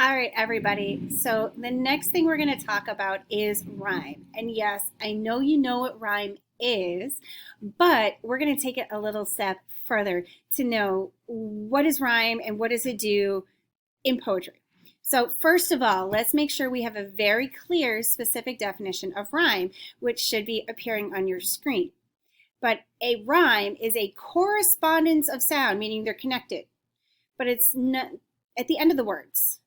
All right, everybody. So the next thing we're going to talk about is rhyme. And yes, I know you know what rhyme is, but we're going to take it a little step further to know what is rhyme and what does it do in poetry. So first of all, let's make sure we have a very clear, specific definition of rhyme, which should be appearing on your screen. But a rhyme is a correspondence of sound, meaning they're connected, but it's not at the end of the words.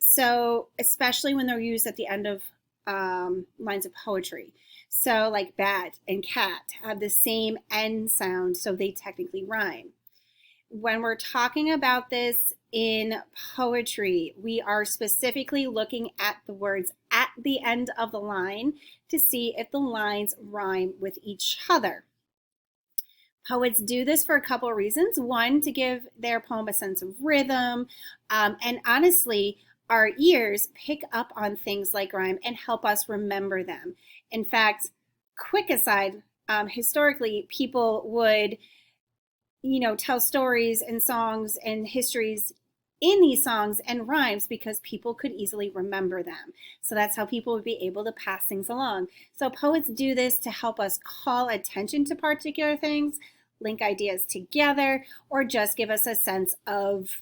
So, especially when they're used at the end of lines of poetry. So, like bat and cat have the same end sound, so they technically rhyme. When we're talking about this in poetry, we are specifically looking at the words at the end of the line to see if the lines rhyme with each other. Poets do this for a couple of reasons. One, to give their poem a sense of rhythm, and honestly, our ears pick up on things like rhyme and help us remember them. In fact, quick aside, historically, people would, tell stories and songs and histories in these songs and rhymes because people could easily remember them. So that's how people would be able to pass things along. So poets do this to help us call attention to particular things, link ideas together, or just give us a sense of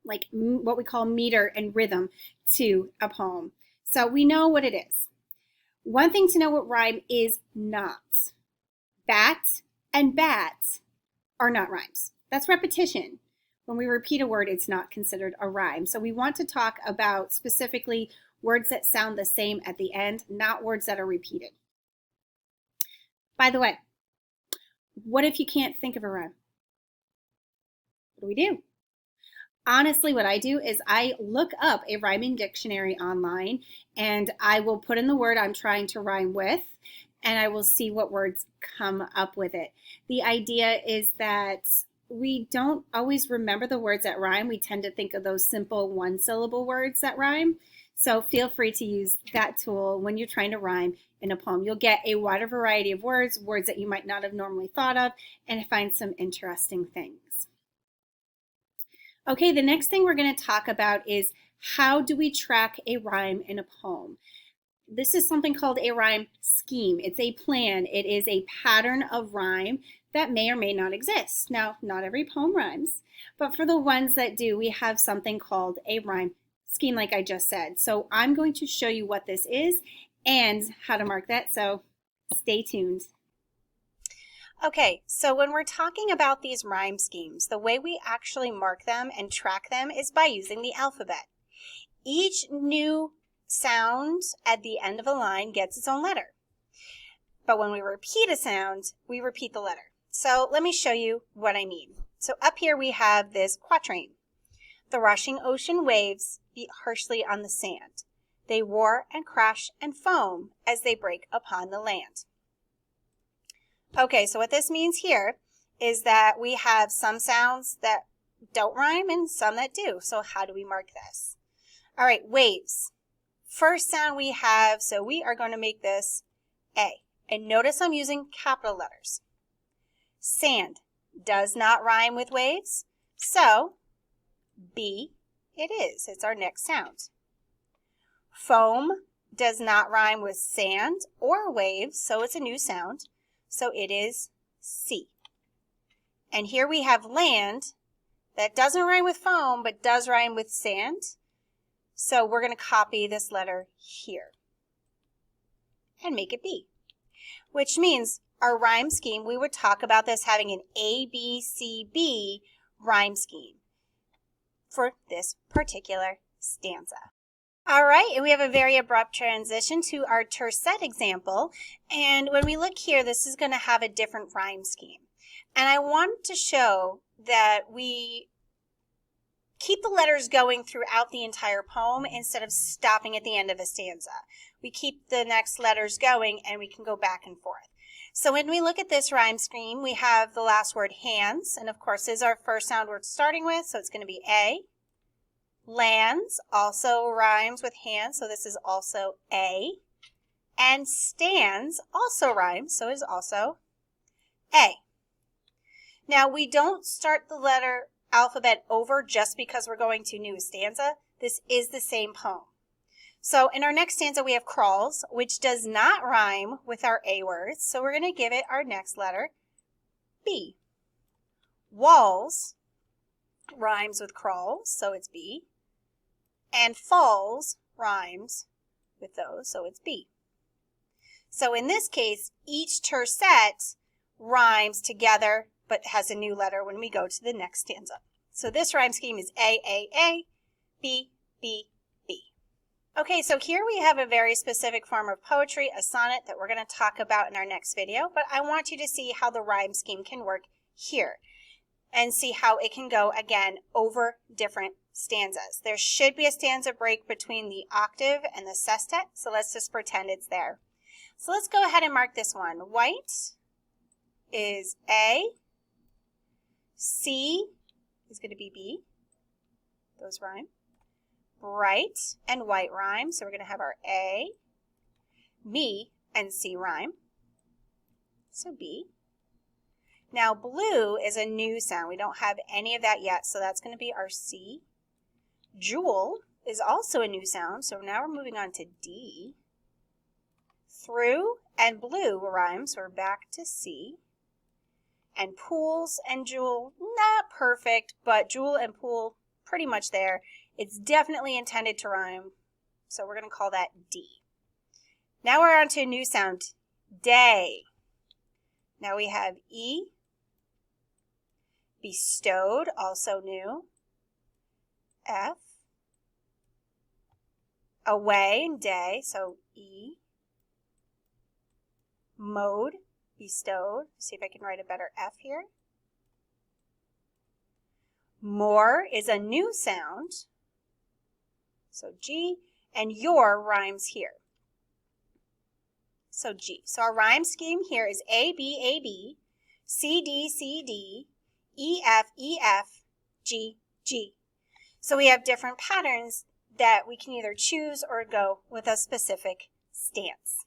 like what we call meter and rhythm to a poem. So we know what it is. One thing to know what rhyme is not. Bat and bat are not rhymes. That's repetition. When we repeat a word, it's not considered a rhyme. So we want to talk about specifically words that sound the same at the end, not words that are repeated. By the way, what if you can't think of a rhyme? What do we do? Honestly, what I do is I look up a rhyming dictionary online and I will put in the word I'm trying to rhyme with and I will see what words come up with it. The idea is that we don't always remember the words that rhyme. We tend to think of those simple one-syllable words that rhyme. So feel free to use that tool when you're trying to rhyme in a poem. You'll get a wider variety of words that you might not have normally thought of, and find some interesting things. Okay, the next thing we're going to talk about is how do we track a rhyme in a poem? This is something called a rhyme scheme. It's a plan. It is a pattern of rhyme that may or may not exist. Now, not every poem rhymes, but for the ones that do, we have something called a rhyme scheme, like I just said. So I'm going to show you what this is and how to mark that, so stay tuned. Okay, so when we're talking about these rhyme schemes, the way we actually mark them and track them is by using the alphabet. Each new sound at the end of a line gets its own letter. But when we repeat a sound, we repeat the letter. So let me show you what I mean. So up here we have this quatrain. The rushing ocean waves beat harshly on the sand. They roar and crash and foam as they break upon the land. Okay, so what this means here is that we have some sounds that don't rhyme and some that do. So how do we mark this? All right, waves. First sound we have, so we are going to make this A. And notice I'm using capital letters. Sand does not rhyme with waves, so B it is. It's our next sound. Foam does not rhyme with sand or waves, so it's a new sound. So it is C. And here we have land that doesn't rhyme with foam, but does rhyme with sand. So we're going to copy this letter here and make it B, which means our rhyme scheme, we would talk about this having an A, B, C, B rhyme scheme for this particular stanza. All right, and we have a very abrupt transition to our tercet example. And when we look here, this is going to have a different rhyme scheme. And I want to show that we keep the letters going throughout the entire poem instead of stopping at the end of a stanza. We keep the next letters going and we can go back and forth. So when we look at this rhyme scheme, we have the last word hands, and of course this is our first sound we're starting with, so it's going to be A. Lands also rhymes with hands, so this is also A. And stands also rhymes, so is also A. Now we don't start the letter alphabet over just because we're going to new stanza. This is the same poem. So in our next stanza, we have crawls, which does not rhyme with our A words. So we're going to give it our next letter, B. Walls rhymes with crawls, so it's B. And falls rhymes with those, so it's B. So in this case, each tercet rhymes together, but has a new letter when we go to the next stanza. So this rhyme scheme is A, B, B, B. Okay, so here we have a very specific form of poetry, a sonnet that we're going to talk about in our next video, but I want you to see how the rhyme scheme can work here and see how it can go, again, over different stanzas. There should be a stanza break between the octave and the sestet, so let's just pretend it's there. So let's go ahead and mark this one. White is A, C is going to be B, those rhyme. Bright and white rhyme, so we're going to have our A, me, and C rhyme, so B. Now blue is a new sound. We don't have any of that yet, so that's going to be our C. Jewel is also a new sound, so now we're moving on to D. Through and blue rhyme, so we're back to C. And pools and jewel, not perfect, but jewel and pool, pretty much there. It's definitely intended to rhyme, so we're going to call that D. Now we're on to a new sound, day. Now we have E, bestowed, also new, F, away and day, so E, mode, bestowed. See if I can write a better F here. More is a new sound, so G, and your rhymes here. So G. So our rhyme scheme here is A, B, C, D, E, F, G, G. So we have different patterns that we can either choose or go with a specific stance.